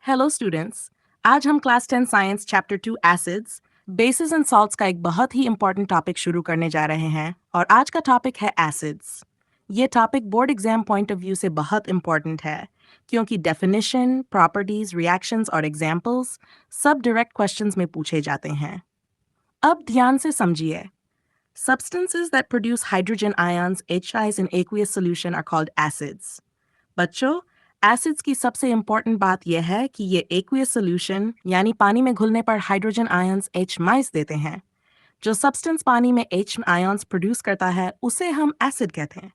Hello students. आज हम class 10 science chapter 2 acids bases and salts का एक बहुत ही इंपॉर्टेंट टॉपिक शुरू करने जा रहे हैं और आज का टॉपिक है एसिड्स। ये topic board exam point of view से बहुत इंपॉर्टेंट है क्योंकि डेफिनेशन, प्रॉपर्टीज, रिएक्शंस और एग्जांपल्स सब डायरेक्ट क्वेश्चंस में पूछे जाते हैं। अब ध्यान से समझिए। Substances that produce hydrogen ions HIs in aqueous solution are called acids. बच्चों, एसिड्स की सबसे इंपॉर्टेंट बात यह है कि ये एक्वियस सॉल्यूशन यानी पानी में घुलने पर हाइड्रोजन आयंस H माइस देते हैं। जो सब्सटेंस पानी में H आयंस प्रोड्यूस करता है उसे हम एसिड कहते हैं,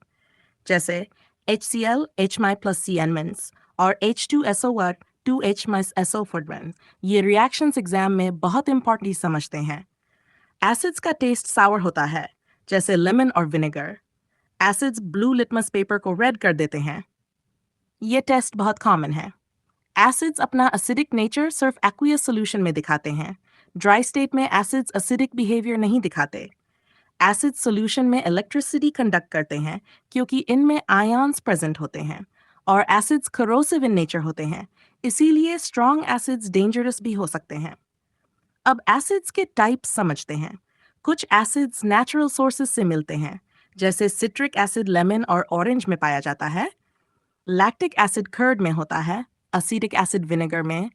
जैसे HCl H plus CN means और H2SO1 2H SO4 ये रिएक्शंस एग्जाम में बहुत इंपॉर्टेंटली समझते हैं। एसिड्स का टेस्ट सावर होता है, जैसे लेमन और vinegar. Acids blue litmus paper को रेड कर देते हैं। ये टेस्ट बहुत कॉमन है। एसिड्स अपना एसिडिक नेचर सिर्फ एक्वियस सॉल्यूशन में दिखाते हैं। ड्राई स्टेट में एसिड्स एसिडिक बिहेवियर नहीं दिखाते। एसिड सॉल्यूशन में इलेक्ट्रिसिटी कंडक्ट करते हैं क्योंकि इनमें आयंस प्रेजेंट होते हैं और एसिड्स करोसिव इन नेचर होते हैं, इसीलिए स्ट्रॉन्ग एसिड्स डेंजरस भी हो सकते हैं। अब एसिड्स के टाइप्स समझते हैं। कुछ एसिड्स नेचुरल सोर्सेज से मिलते हैं, जैसे सिट्रिक एसिड लेमन और ऑरेंज में पाया जाता है, लैक्टिक एसिड कर्ड में होता है, एसिटिक एसिड विनेगर में,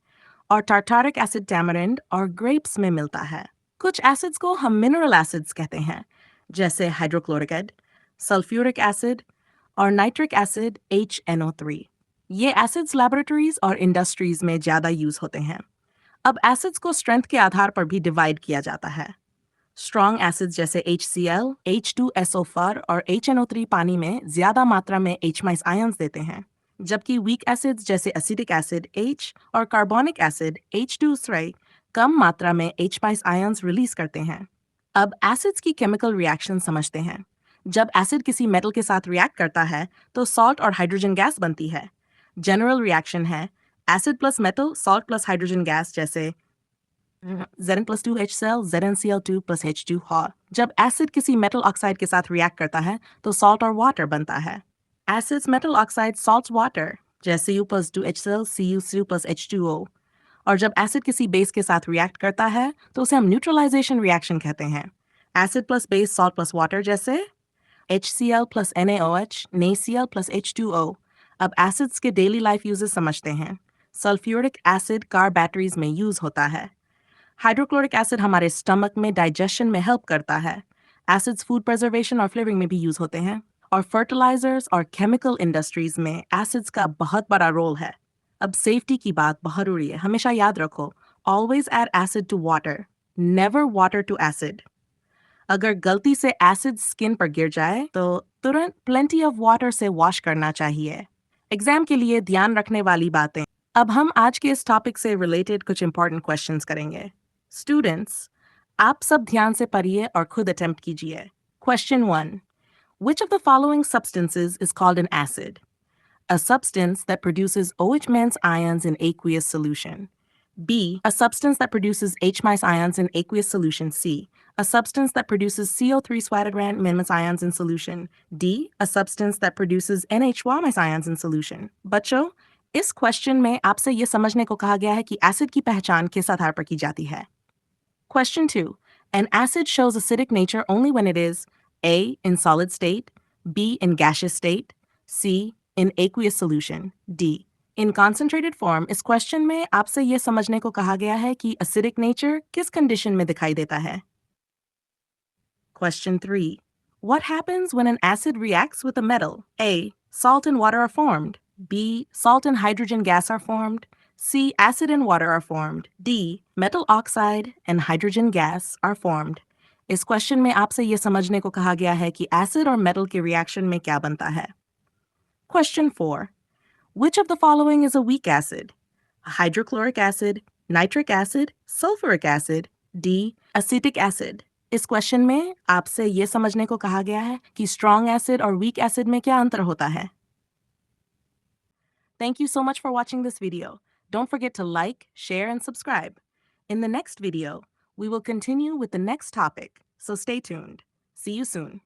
और टार्टारिक एसिड टैमरिंड और ग्रेप्स में मिलता है। कुछ एसिड्स को हम मिनरल एसिड्स कहते हैं, जैसे हाइड्रोक्लोरिक एसिड, सल्फ्यूरिक एसिड और नाइट्रिक एसिड HNO3। ये एसिड्स लैबोरेटरीज और इंडस्ट्रीज में ज़्यादा यूज होते हैं। अब एसिड्स को स्ट्रेंथ के आधार पर भी डिवाइड किया जाता है। स्ट्रॉन्ग एसिड्स जैसे HCl, H2SO4 और HNO3 पानी में ज़्यादा मात्रा में H आयंस देते हैं, जबकि वीक एसिड्स जैसे एसिटिक एसिड H और कार्बोनिक एसिड H2SO3 कम मात्रा में H आयंस रिलीज करते हैं। अब एसिड्स की केमिकल रिएक्शन समझते हैं। जब एसिड किसी मेटल के साथ रिएक्ट करता है तो सॉल्ट और हाइड्रोजन गैस बनती है। जनरल रिएक्शन है acid plus metal, salt plus hydrogen gas, जैसे Zn plus 2HCl, ZnCl2 plus H2 hall. जब एसिड किसी मेटल ऑक्साइड के साथ रिएक्ट करता है तो सॉल्ट और वाटर बनता है। Acids metal oxide salts water, जैसे U plus 2HCl, CuCl plus H2O। और जब एसिड किसी बेस के साथ रिएक्ट करता है तो उसे हम न्यूट्रलाइजेशन रिएक्शन कहते हैं। Acid plus base salt plus water, जैसे HCl plus NaOH, NaCl plus H2O। अब एसिड्स के डेली लाइफ यूजेस समझते हैं। सल्फ्यूरिक एसिड कार बैटरीज में यूज होता है। हाइड्रोक्लोरिक एसिड हमारे स्टमक में डाइजेशन में हेल्प करता है। एसिड्स फूड प्रिजर्वेशन और फ्लेवरिंग में भी यूज होते हैं। और फर्टिलाइजर्स और केमिकल इंडस्ट्रीज में एसिड्स का बहुत बड़ा रोल है। अब सेफ्टी की बात बहुत जरूरी है, हमेशा याद रखो, always add acid to water, never water to acid. अगर गलती से एसिड स्किन पर गिर जाए तो तुरंत प्लेंटी ऑफ वाटर से वॉश करना चाहिए। एग्जाम के लिए ध्यान रखने वाली बातें। अब हम आज के इस टॉपिक से रिलेटेड कुछ इंपॉर्टेंट क्वेश्चंस करेंगे। स्टूडेंट्स, आप सब ध्यान से पढ़िए और खुद अटेम्प्ट कीजिए। Question 1, Which of the following substances is called an acid? A substance that produces OH- ions in aqueous solution. B. A substance that produces H- ions in aqueous solution. C. A substance that produces CO3 Swadebrand ions in solution. D. A substance that produces NH- ions in solution. बच्चों, इस question में आपसे ये समझने को कहा गया है कि एसिड की पहचान किस आधार पर की जाती है। Question 2. An acid shows acidic nature only when it is A. In solid state, B. In gaseous state, C. In aqueous solution, D. In concentrated form। इस क्वेश्चन में आपसे ये समझने को कहा गया है कि acidic nature किस कंडीशन में दिखाई देता है। Question 3. What happens when an acid reacts with a metal? A. Salt and water are formed. B. Salt and hydrogen gas are formed. C. Acid and water are formed. D. Metal oxide and hydrogen gas are formed. इस question में आपसे ये समझने को कहा गया है कि एसिड और मेटल के रिएक्शन में क्या बनता है। Question 4. Which of the following is a weak acid? Hydrochloric acid, nitric acid, sulfuric acid, D. Acetic acid. इस क्वेश्चन में आपसे ये समझने को कहा गया है कि स्ट्रॉन्ग एसिड और वीक एसिड में क्या अंतर होता है। Thank you so much for watching this video. Don't forget to like, share, and subscribe. In the next video, we will continue with the next topic, so stay tuned. See you soon.